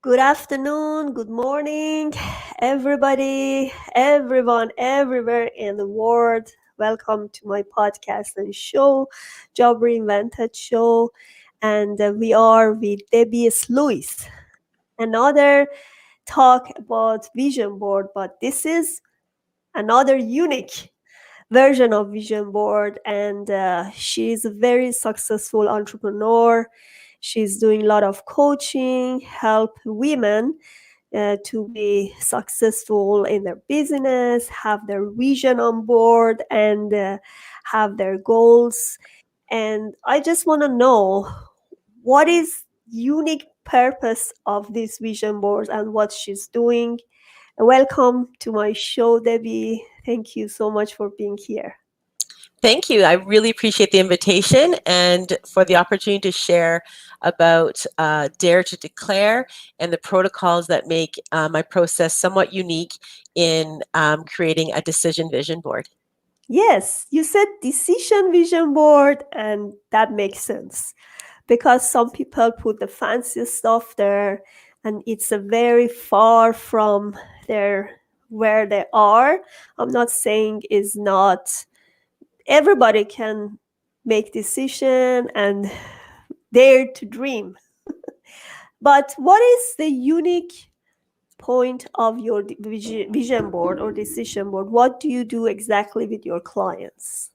Good afternoon, good morning, everybody, everyone, everywhere in the world. Welcome to my podcast and show, Job Reinvented Show. And we are with Debbi Sluys. Another talk about vision board, but this is another unique version of vision board. And she's a very successful entrepreneur. She's doing a lot of coaching, help women to be successful in their business, have their vision on board, and have their goals. And I just want to know what is unique purpose of this vision board and what she's doing. Welcome to my show, Debbie. Thank you so much for being here. Thank you. I really appreciate the invitation and for the opportunity to share about Dare to Declare and the protocols that make my process somewhat unique in creating a decision vision board. Yes, you said decision vision board, and that makes sense because some people put the fancy stuff there, and it's a very far from their where they are. I'm not saying is not everybody can make decision and dare to dream, but what is the unique point of your vision board or decision board? What do you do exactly with your clients?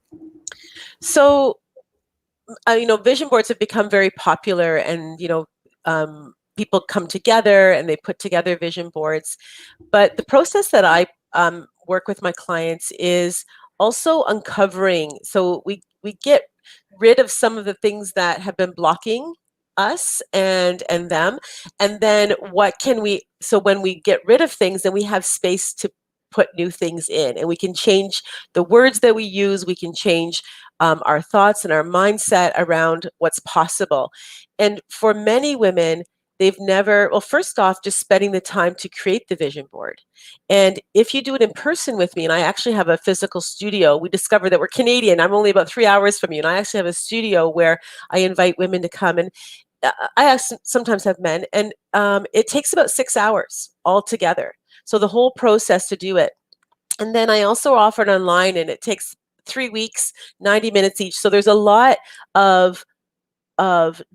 So, vision boards have become very popular and, people come together and they put together vision boards. But the process that I work with my clients is also uncovering. So we get rid of some of the things that have been blocking us and them, and then what can we? So when we get rid of things, then we have space to put new things in, and we can change the words that we use. We can change our thoughts and our mindset around what's possible. And for many women, they've never, well, first off, just spending the time to create the vision board. And if you do it in person with me, and I actually have a physical studio, we discovered that we're Canadian. I'm only about 3 hours from you. And I actually have a studio where I invite women to come. And sometimes have men. And it takes about 6 hours altogether. So the whole process to do it. And then I also offer it online, and it takes 3 weeks, 90 minutes each. So there's a lot of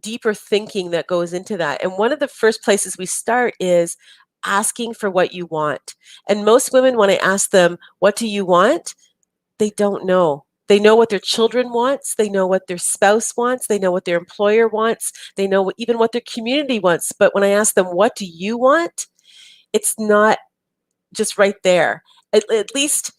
deeper thinking that goes into that. And one of the first places we start is asking for what you want. And most women, when I ask them, what do you want? They don't know. They know what their children wants. They know what their spouse wants. They know what their employer wants. They know even what their community wants. But when I ask them, what do you want? It's not just right there. At least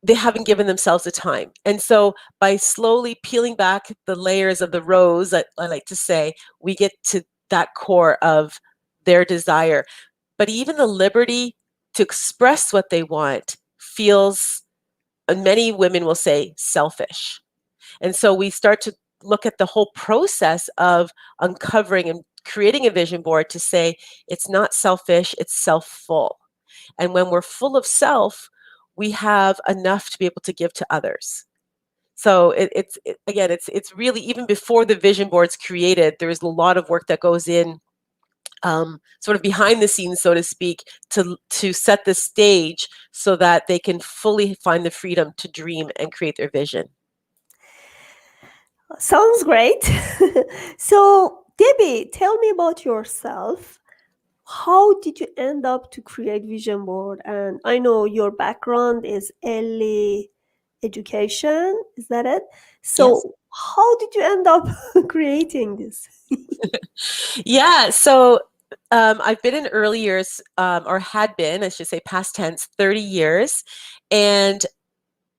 they haven't given themselves the time. And so by slowly peeling back the layers of the rose, I like to say, we get to that core of their desire. But even the liberty to express what they want feels, and many women will say, selfish. And so we start to look at the whole process of uncovering and creating a vision board to say, it's not selfish, it's self-full. And when we're full of self, we have enough to be able to give to others. So it's really, even before the vision board's created, there is a lot of work that goes in, sort of behind the scenes, so to speak, to set the stage so that they can fully find the freedom to dream and create their vision. Sounds great. So, Debbie, tell me about yourself. How did you end up to create vision board? And I know your background is early education, is that it? Yes. So, how did you end up creating this? Yeah. So I've been in early years, or had been, I should say, past tense, 30 years. And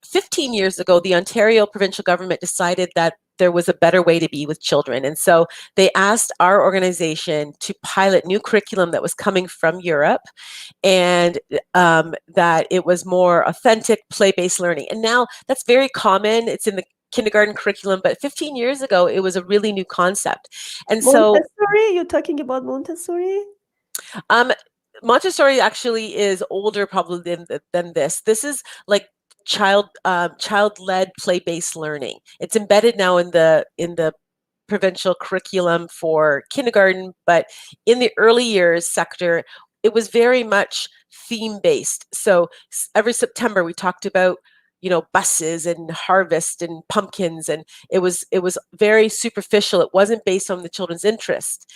15 years ago, the Ontario provincial government decided that there was a better way to be with children. And so they asked our organization to pilot new curriculum that was coming from Europe, and that it was more authentic, play-based learning. And now that's very common. It's in the kindergarten curriculum, but 15 years ago, it was a really new concept. And so Montessori? You're talking about Montessori? um, Montessori actually is older probably than this. This is like child-led play-based learning. It's embedded now in the provincial curriculum for kindergarten, but in the early years sector, it was very much theme based. So every September we talked about, buses and harvest and pumpkins, and it was very superficial. It wasn't based on the children's interest.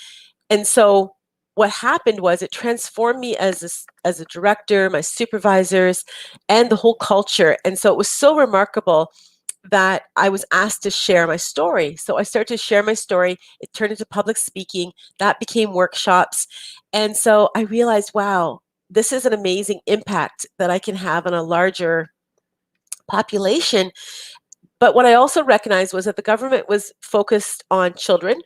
And so what happened was it transformed me as a director, my supervisors, and the whole culture. And so it was so remarkable that I was asked to share my story. So I started to share my story. It turned into public speaking. That became workshops. And so I realized, wow, this is an amazing impact that I can have on a larger population. But what I also recognized was that the government was focused on children,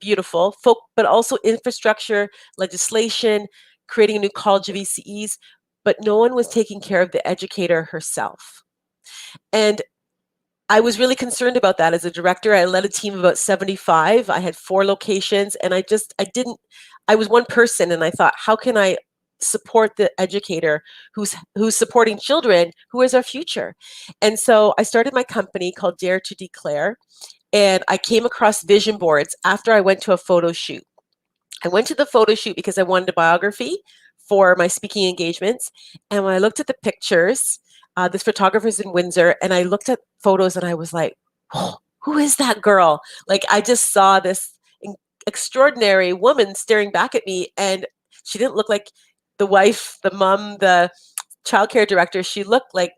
beautiful, but also infrastructure, legislation, creating a new college of ECEs, but no one was taking care of the educator herself. And I was really concerned about that as a director. I led a team of about 75. I had 4 locations, and I was one person, and I thought, how can I support the educator who's supporting children, who is our future? And so I started my company called Dare to Declare, and I came across vision boards after I went to a photo shoot. I went to the photo shoot because I wanted a biography for my speaking engagements. And when I looked at the pictures, this photographer's in Windsor, and I looked at photos and I was like, oh, who is that girl? Like, I just saw this extraordinary woman staring back at me, and she didn't look like the wife, the mom, the childcare director. She looked like,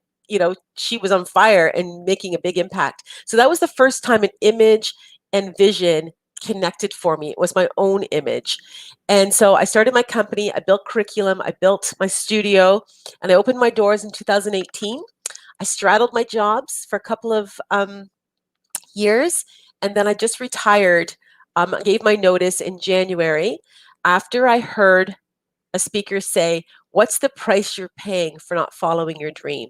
she was on fire and making a big impact. So that was the first time an image and vision connected for me. It was my own image. And so I started my company. I built curriculum. I built my studio, and I opened my doors in 2018. I straddled my jobs for a couple of years, and then I just retired. I gave my notice in January after I heard a speaker say, "What's the price you're paying for not following your dream?"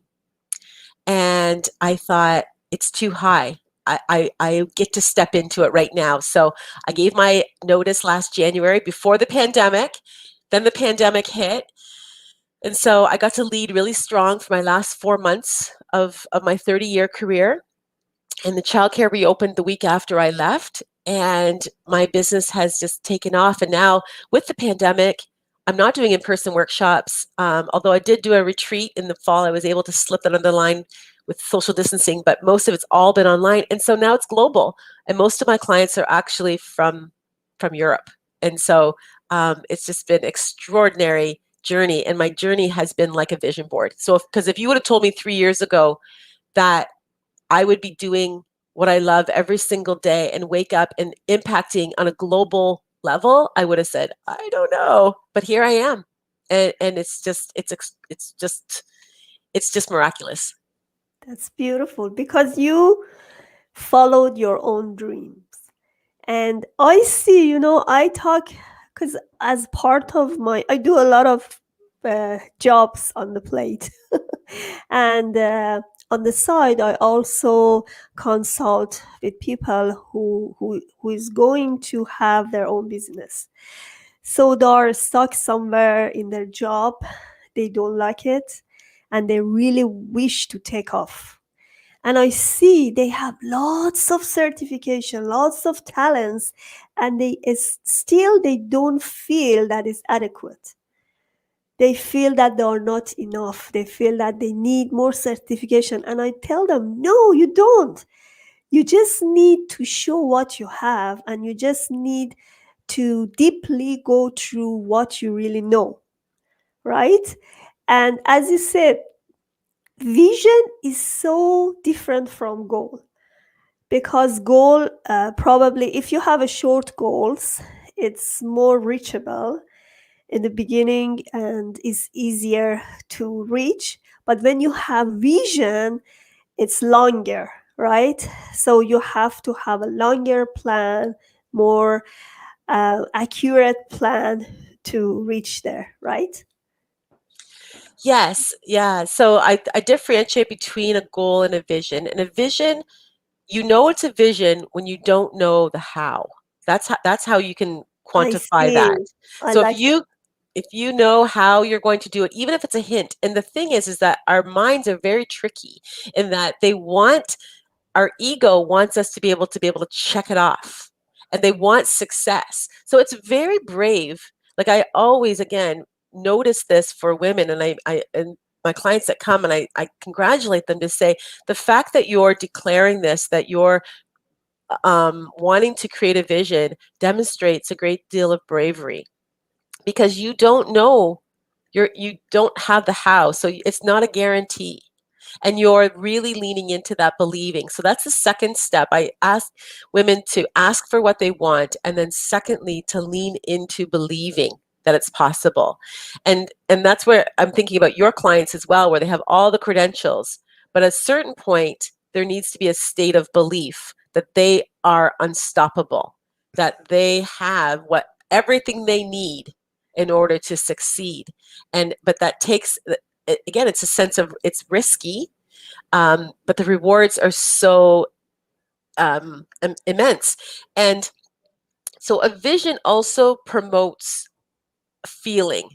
And I thought, it's too high. I get to step into it right now. So I gave my notice last January before the pandemic. Then the pandemic hit. And so I got to lead really strong for my last 4 months of my 30-year career. And the childcare reopened the week after I left. And my business has just taken off. And now with the pandemic, I'm not doing in-person workshops. Although I did do a retreat in the fall, I was able to slip that under the line with social distancing, but most of it's all been online. And so now it's global. And most of my clients are actually from Europe. And so it's just been extraordinary journey. And my journey has been like a vision board. So because if you would have told me 3 years ago that I would be doing what I love every single day and wake up and impacting on a global level, I would have said, I don't know, but here I am. And it's just miraculous. That's beautiful because you followed your own dreams. And I see, I talk because as part of I do a lot of jobs on the plate. And on the side, I also consult with people who is going to have their own business. So they are stuck somewhere in their job, they don't like it, and they really wish to take off. And I see they have lots of certification, lots of talents, and still they don't feel that is adequate. They feel that they are not enough. They feel that they need more certification. And I tell them, no, you don't. You just need to show what you have, and you just need to deeply go through what you really know, right? And as you said, vision is so different from goal, because goal, probably if you have a short goals, it's more reachable in the beginning and is easier to reach. But when you have vision, it's longer, right? So you have to have a longer plan, more accurate plan to reach there, right? Yes, yeah. So I differentiate between a goal and a vision. And a vision, it's a vision when you don't know the how. That's how you can I quantify that. see. I So if like that. you know how you're going to do it, even if it's a hint. And the thing is that our minds are very tricky in that our ego wants us to be able to check it off. and they want success. So it's very brave. Like I always, again, notice this for women, and and my clients that come, and I congratulate them to say the fact that you're declaring this, that you're wanting to create a vision, demonstrates a great deal of bravery, because you don't know, you don't have the how, so it's not a guarantee, and you're really leaning into that believing. So that's the second step. I ask women to ask for what they want, and then secondly, to lean into believing that it's possible. And that's where I'm thinking about your clients as well, where they have all the credentials, but at a certain point, there needs to be a state of belief that they are unstoppable, that they have what everything they need in order to succeed. But that takes, again, it's a sense of, it's risky, but the rewards are so immense. And so a vision also promotes feeling,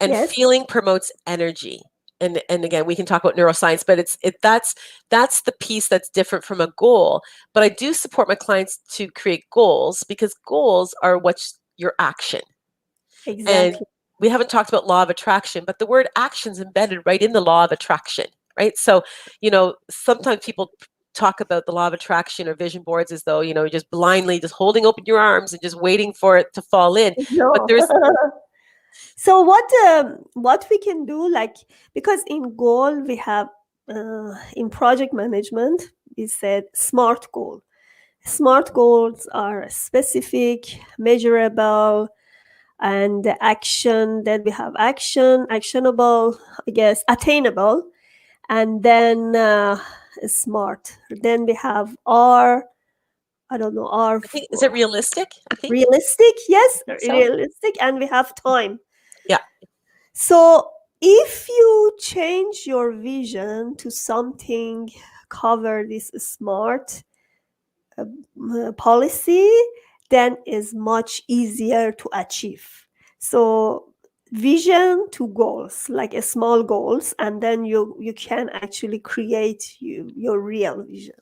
and Yes, feeling promotes energy. And again, we can talk about neuroscience, but that's the piece that's different from a goal. But I do support my clients to create goals, because goals are what's your action. And exactly. we haven't talked about law of attraction, but the word action is embedded right in the law of attraction, right? So, sometimes people talk about the law of attraction or vision boards as though, you're just blindly just holding open your arms and just waiting for it to fall in. But No. there's, So what we can do, like, because in goal we have in project management we said SMART goal. SMART goals are specific, measurable, and the action. Then we have actionable, I guess, attainable, and then SMART. Then we have R. I don't know, R I think, is it realistic? I think realistic. Yes, so. realistic, and we have time. Yeah. So if you change your vision to something cover this smart policy, then is much easier to achieve. So vision to goals, like a small goals, and then you can actually create your real vision.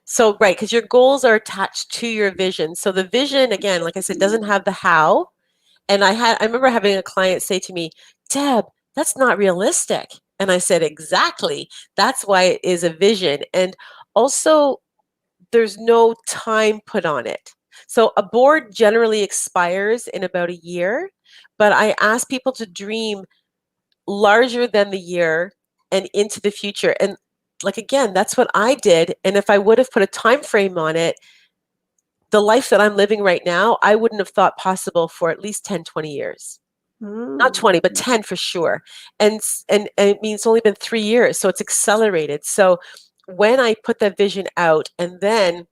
So, right, because your goals are attached to your vision. So the vision, again, like I said, doesn't have the how. And I remember having a client say to me, Deb, that's not realistic. And I said, exactly. That's why it is a vision. And also, there's no time put on it. So a board generally expires in about a year, but I ask people to dream larger than the year and into the future. And like, again, that's what I did. And if I would have put a time frame on it, the life that I'm living right now, I wouldn't have thought possible for at least 10, 20 years. Not Mm. 20, but 10 for sure. And it means it's only been 3 years, so it's accelerated. So when I put that vision out, and then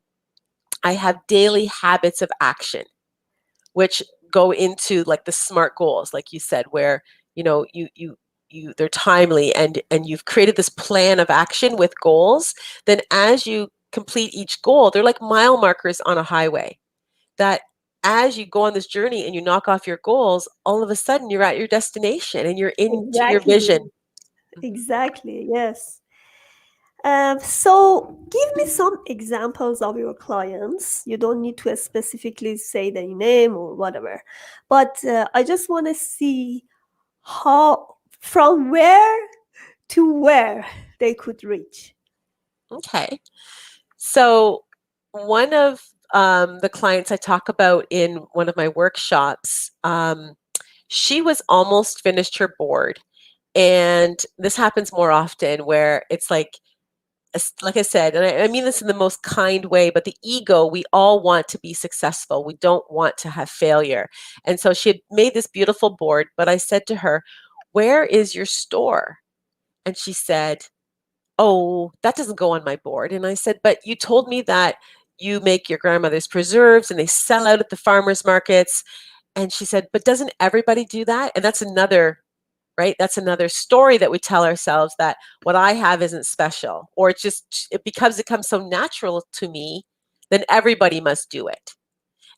I have daily habits of action, which go into like the SMART goals, like you said, where you they're timely, and you've created this plan of action with goals. Then as you complete each goal, they're like mile markers on a highway, that as you go on this journey and you knock off your goals, all of a sudden you're at your destination and you're into your Exactly. vision. Exactly. Yes. So give me some examples of your clients. You don't need to specifically say their name or whatever, but I just want to see how, from where to where they could reach. Okay. So one of the clients I talk about in one of my workshops, she was almost finished her board. And this happens more often, where it's like I said, and I mean this in the most kind way, but the ego, we all want to be successful. We don't want to have failure. And so she had made this beautiful board, but I said to her, where is your store? And she said, oh, that doesn't go on my board. And I said, but you told me that you make your grandmother's preserves and they sell out at the farmers markets. And she said, but doesn't everybody do that? And that's another, right? That's another story that we tell ourselves, that what I have isn't special, or it becomes so natural to me, then everybody must do it.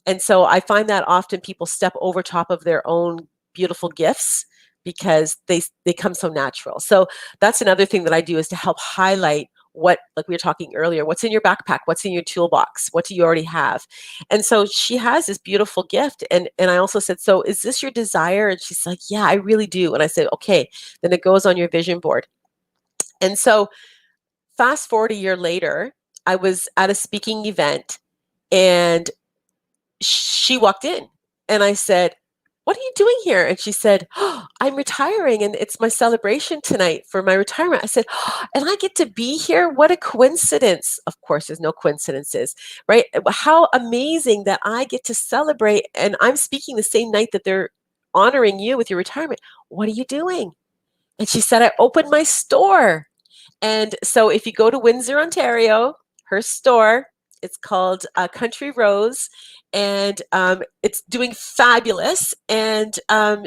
And so I find that often people step over top of their own beautiful gifts because they come so natural. So that's another thing that I do, is to help highlight what, like we were talking earlier, what's in your backpack, what's in your toolbox, what do you already have? And so she has this beautiful gift. And I also said, so is this your desire? And she's like, yeah, I really do. And I said, okay, then it goes on your vision board. And so fast forward a year later, I was at a speaking event and she walked in and I said, what are you doing here? And she said, oh, I'm retiring and it's my celebration tonight for my retirement. I said, oh, and I get to be here? What a coincidence. Of course, there's no coincidences, right? How amazing that I get to celebrate and I'm speaking the same night that they're honoring you with your retirement. What are you doing? And she said, I opened my store. And so if you go to Windsor, Ontario, her store, it's called Country Rose, and it's doing fabulous. And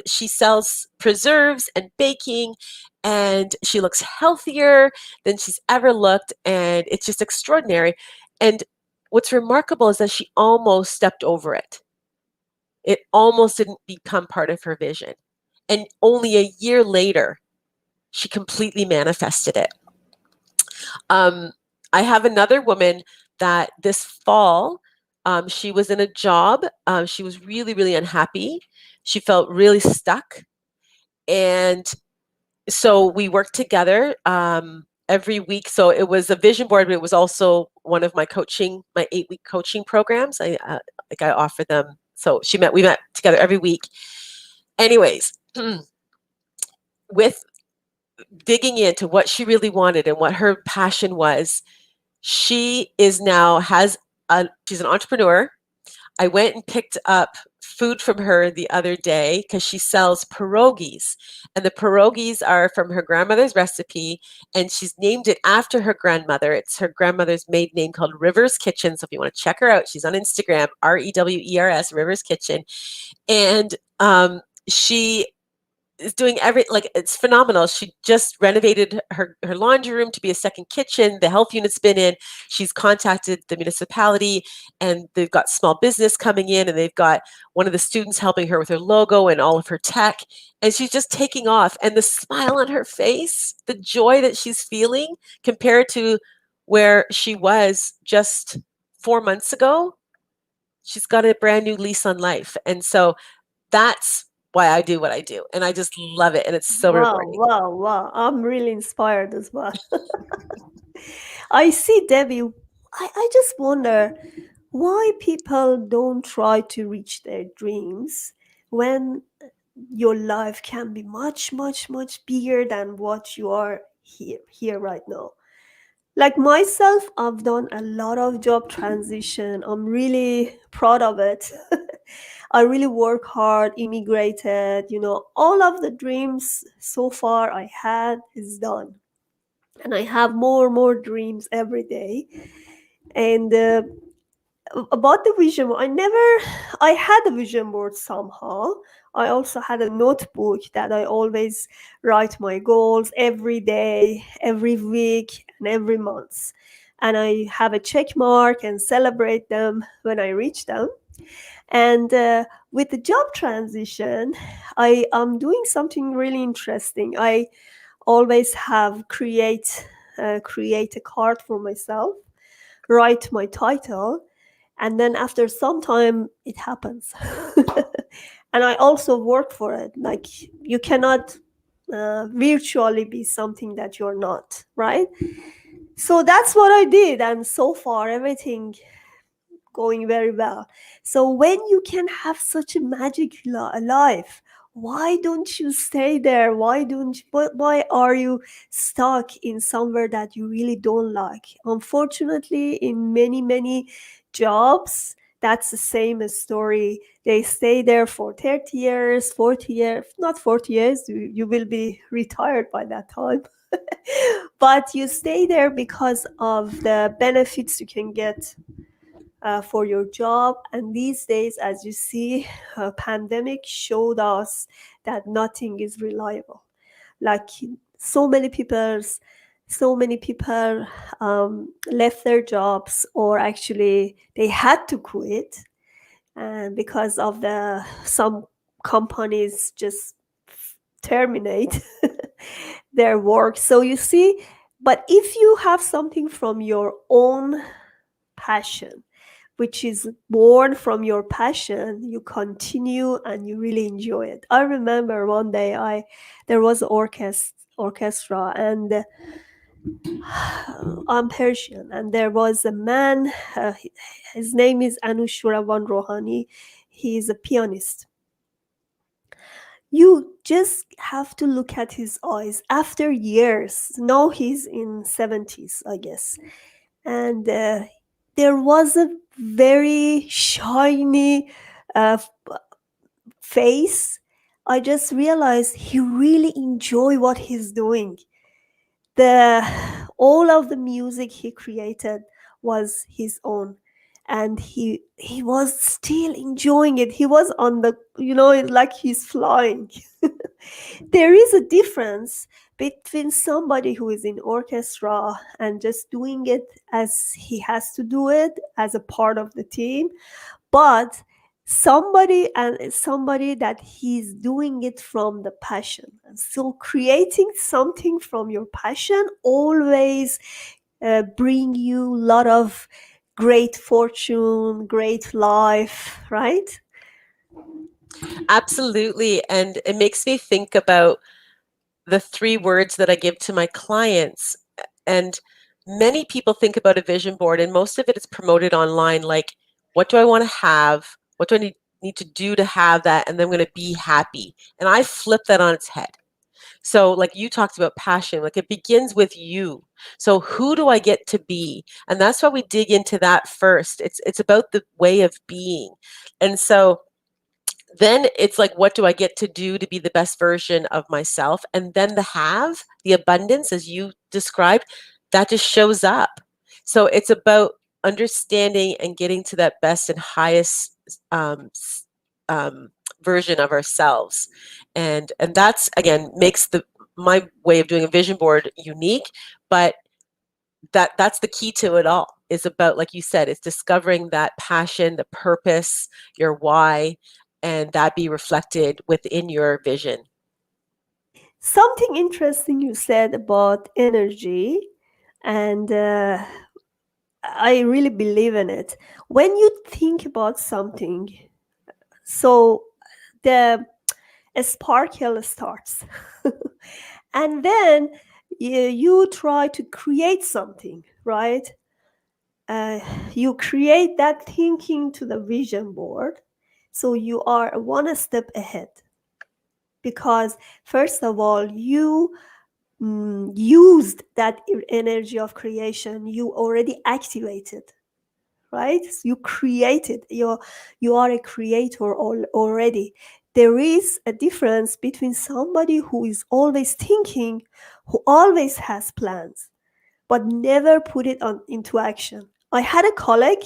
she sells preserves and baking, and she looks healthier than she's ever looked, and it's just extraordinary. And what's remarkable is that she almost stepped over it. It almost didn't become part of her vision. And only a year later, she completely manifested it. I have another woman that this fall, she was in a job. She was really, really unhappy. She felt really stuck. And so we worked together every week. So it was a vision board, but it was also one of my 8-week coaching programs. I offer them. So we met together every week. Anyways, with digging into what she really wanted and what her passion was, she's an entrepreneur. I went and picked up food from her the other day because she sells pierogies, and the pierogies are from her grandmother's recipe, and she's named it after her grandmother. It's her grandmother's maiden name, called Rivers Kitchen. So if you want to check her out, she's on Instagram, REWERS, Rivers Kitchen. And she is doing it's phenomenal. She just renovated her laundry room to be a second kitchen. The health unit's been in. She's contacted the municipality and they've got small business coming in, and they've got one of the students helping her with her logo and all of her tech. And she's just taking off, and the smile on her face, the joy that she's feeling compared to where she was just 4 months ago, she's got a brand new lease on life. And so that's why I do what I do. And I just love it. And it's so rewarding. Wow. I'm really inspired as well. I see, Debbie. I just wonder why people don't try to reach their dreams when your life can be much, much, much bigger than what you are here right now. Like myself, I've done a lot of job transition. I'm really proud of it. I really work hard, immigrated, all of the dreams so far I had is done. And I have more dreams every day. And about the vision board, I had a vision board somehow. I also had a notebook that I always write my goals every day, every week, and every month. And I have a check mark and celebrate them when I reach them. And with the job transition, I am doing something really interesting. I always have create a card for myself, write my title, and then after some time it happens. And I also work for it. Like, you cannot virtually be something that you're not, right? So that's what I did, and so far everything going very well. So when you can have such a magic life, why don't you stay there? Why are you stuck in somewhere that you really don't like? Unfortunately, in many jobs, that's the same story. They stay there for 30 years, 40 years, not 40 years, you will be retired by that time. But you stay there because of the benefits you can get for your job. And these days, as you see, pandemic showed us that nothing is reliable. Like, so many people left their jobs, or actually they had to quit, and because of the some companies just terminate their work. So you see, But if you have something from your own passion, which is born from your passion, you continue and you really enjoy it. I remember one day there was an orchestra, and I'm Persian, and there was a man. His name is Anushravan Rohani. He is a pianist. You just have to look at his eyes. After years, now he's in 70s, I guess, and there was a very shiny face. I just realized he really enjoy what he's doing. The All of the music he created was his own, and he was still enjoying it. He was on the, like he's flying. There is a difference between somebody who is in orchestra and just doing it as he has to do it as a part of the team, but somebody that he's doing it from the passion. And so creating something from your passion always bring you a lot of great fortune, great life, right? Absolutely. And it makes me think about the 3 words that I give to my clients. And many people think about a vision board, and most of it is promoted online. Like, what do I want to have? What do I need to do to have that? And then I'm going to be happy. And I flip that on its head. So, like you talked about passion, like it begins with you. So, who do I get to be? And that's why we dig into that first. It's about the way of being. And so then it's like, what do I get to do to be the best version of myself? And then the abundance, as you described, that just shows up. So it's about understanding and getting to that best and highest um, version of ourselves. And that's, again, makes my way of doing a vision board unique, but that's the key to it all, is about, like you said, it's discovering that passion, the purpose, your why, and that be reflected within your vision. Something interesting you said about energy, and I really believe in it. When you think about something, so the sparkle starts, and then you try to create something, right? uh, you create that thinking to the vision board, so you are one step ahead, because first of all you used that energy of creation, you already activated, right? So you created, you are a creator already. There is a difference between somebody who is always thinking, who always has plans, but never put it on into action. I had a colleague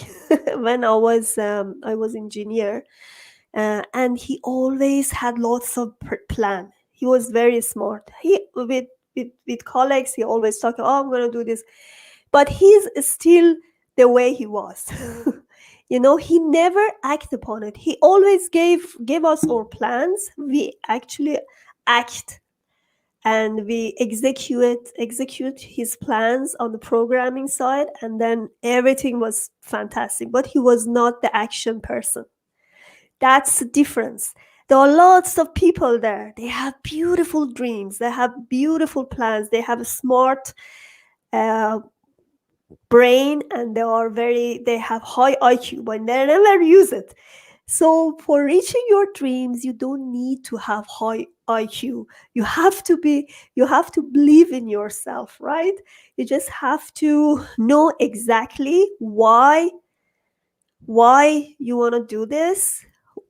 when I was engineer, and he always had lots of plan. He was very smart. He with colleagues, he always talking, "Oh, I'm gonna do this," but he's still the way he was. He never act upon it. He always gave us our plans. We actually act, and we execute his plans on the programming side, and then everything was fantastic, but he was not the action person. That's the difference. There are lots of people there, they have beautiful dreams, they have beautiful plans, they have a smart uh, brain, and they have high IQ, but they never use it. So for reaching your dreams, you don't need to have high IQ. You have to believe in yourself, right? You just have to know exactly why you want to do this,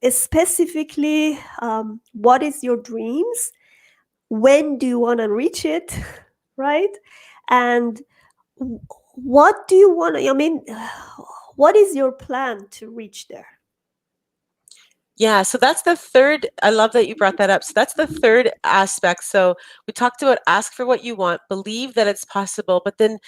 specifically, what is your dreams, when do you want to reach it, right? And what do you want to, what is your plan to reach there? Yeah, so that's the third. I love that you brought that up. So that's the third aspect. So we talked about ask for what you want, believe that it's possible, but then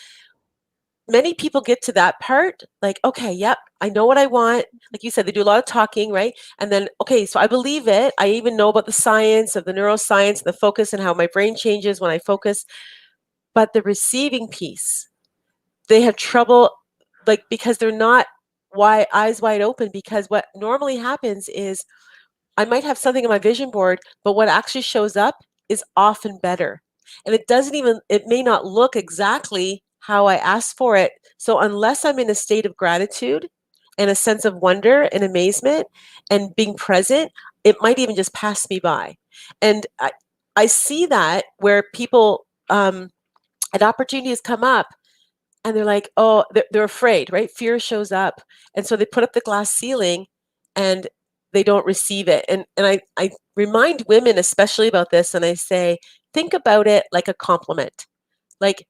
many people get to that part like, okay, yep, I know what I want. Like you said, they do a lot of talking, right? And then, okay, so I believe it. I even know about the science of the neuroscience, the focus, and how my brain changes when I focus. But the receiving piece, they have trouble, like, because they're not eyes wide open, because what normally happens is I might have something on my vision board, but what actually shows up is often better. And it may not look exactly how I asked for it. So unless I'm in a state of gratitude and a sense of wonder and amazement and being present, it might even just pass me by. And I see that where people, an opportunity has come up, and they're like, oh, they're afraid, right? Fear shows up. And so they put up the glass ceiling and they don't receive it. And I remind women especially about this, and I say, think about it like a compliment. Like,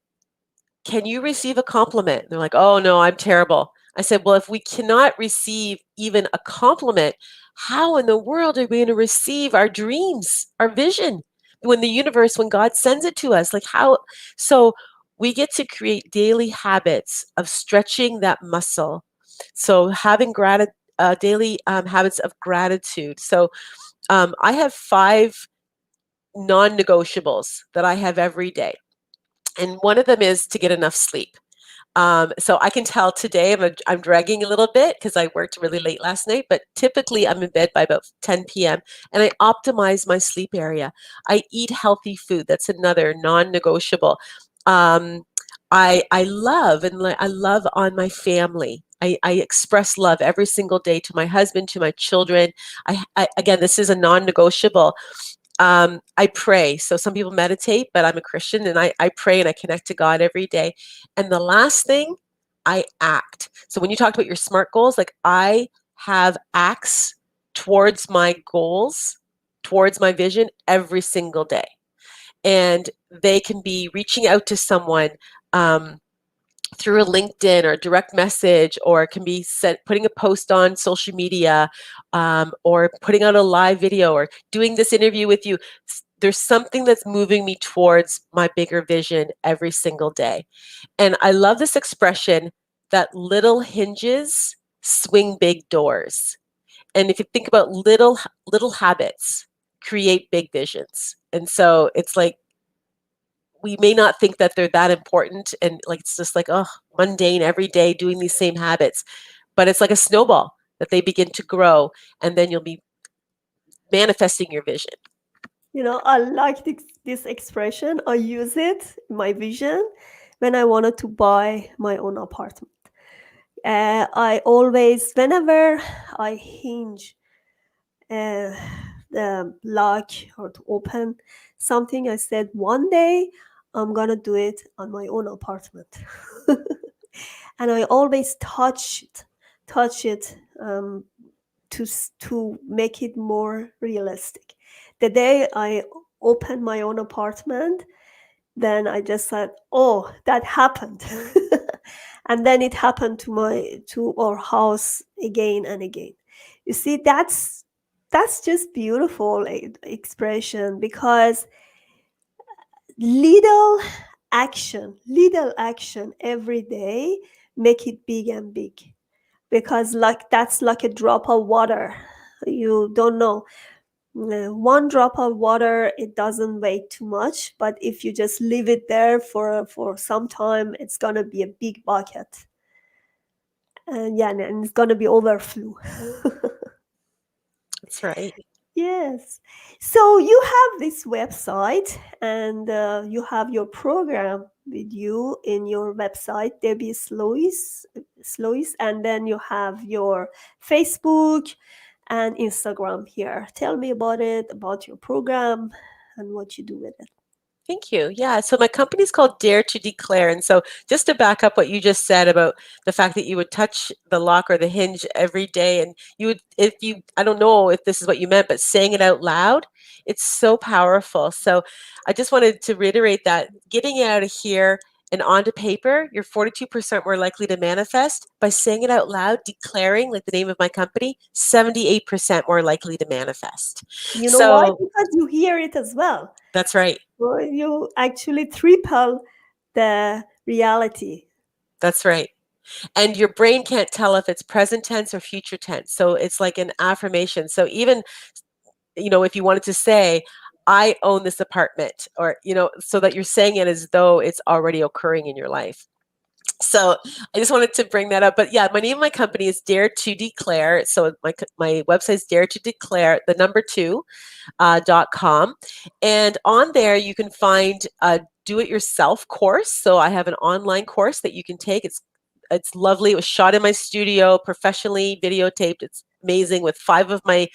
can you receive a compliment? And they're like, oh no, I'm terrible. I said, well, if we cannot receive even a compliment, how in the world are we going to receive our dreams, our vision, when the universe, when God sends it to us? Like, how? So we get to create daily habits of stretching that muscle. So having daily habits of gratitude. So I have 5 non-negotiables that I have every day. And one of them is to get enough sleep. So I can tell today I'm dragging a little bit because I worked really late last night, but typically I'm in bed by about 10 p.m. and I optimize my sleep area. I eat healthy food. That's another non-negotiable. Um, I love I love on my family. I express love every single day to my husband, to my children. Again, this is a non-negotiable. I pray. So some people meditate, but I'm a Christian, and I pray and I connect to God every day. And the last thing, I act. So when you talked about your SMART goals, like, I have acts towards my goals, towards my vision every single day. And they can be reaching out to someone, through a LinkedIn or a direct message, or it can be putting a post on social media, or putting out a live video, or doing this interview with you. There's something that's moving me towards my bigger vision every single day. And I love this expression that little hinges swing big doors. And if you think about little habits create big visions. And so it's like, we may not think that they're that important, and like, it's just like, oh, mundane every day doing these same habits, but it's like a snowball that they begin to grow, and then you'll be manifesting your vision. I like this expression. I use it in my vision when I wanted to buy my own apartment. I always, whenever I hinge uh, the lock or to open something, I said one day I'm gonna do it on my own apartment. And I always touch it, to make it more realistic. The day I opened my own apartment, then I just said, "Oh, that happened," and then it happened to our house again and again. You see, that's just beautiful expression, because little little action every day make it big and big, because like that's like a drop of water. You don't know, one drop of water, it doesn't weigh too much, but if you just leave it there for some time, it's gonna be a big bucket, and yeah, and it's gonna be overflow. That's right. Yes. So you have this website, and you have your program with you in your website, Debbi Sluys, and then you have your Facebook and Instagram here. Tell me about it, about your program, and what you do with it. Thank you. Yeah. So my company's called Dare to Declare. And so just to back up what you just said about the fact that you would touch the lock or the hinge every day, and you would, I don't know if this is what you meant, but saying it out loud, it's so powerful. So I just wanted to reiterate that getting it out of here and onto paper, you're 42% more likely to manifest. By saying it out loud, declaring, like the name of my company, 78% more likely to manifest. You know why? So Because you hear it as well. that's right. So you actually triple the reality. That's right. And your brain can't tell if it's present tense or future tense. So it's like an affirmation. So even, if you wanted to say, I own this apartment, or, so that you're saying it as though it's already occurring in your life. So I just wanted to bring that up. But yeah, my name of my company is Dare to Declare. So my website is Dare to Declare, the number 2, .com. And on there, you can find a do-it-yourself course. So I have an online course that you can take. It's lovely. It was shot in my studio, professionally videotaped. It's amazing, with 5 of my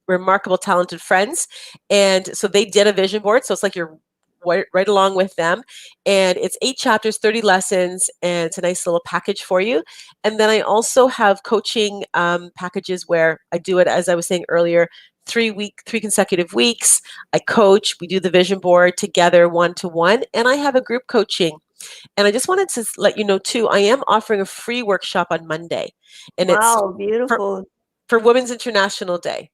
remarkable, talented friends. And so they did a vision board. So it's like you're right along with them. And it's 8 chapters, 30 lessons, and it's a nice little package for you. And then I also have coaching packages where I do it, as I was saying earlier, 3 consecutive weeks. I coach, we do the vision board together, 1-to-1, and I have a group coaching. And I just wanted to let you know too, I am offering a free workshop on Monday, and it's Wow, beautiful. for Women's International Day,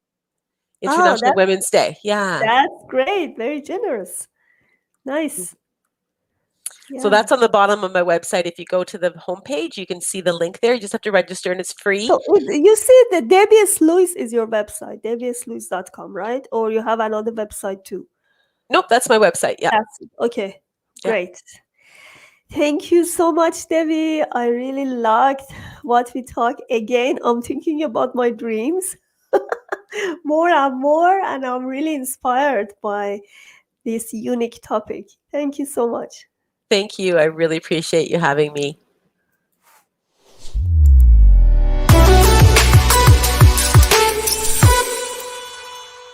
Oh, International Women's Day. Yeah. that's great. Very generous. Nice. So Yeah. that's on the bottom of my website. If you go to the homepage, you can see the link there. You just have to register, and it's free. So you see that Debbi Sluys is your website, debbisluys.com, right? Or you have another website too? Nope, that's my website. Yeah. Okay, Yeah. great. Thank you so much, Debbi. I really liked what we talked. Again, I'm thinking about my dreams more and more, and I'm really inspired by this unique topic. Thank you so much. Thank you. I really appreciate you having me.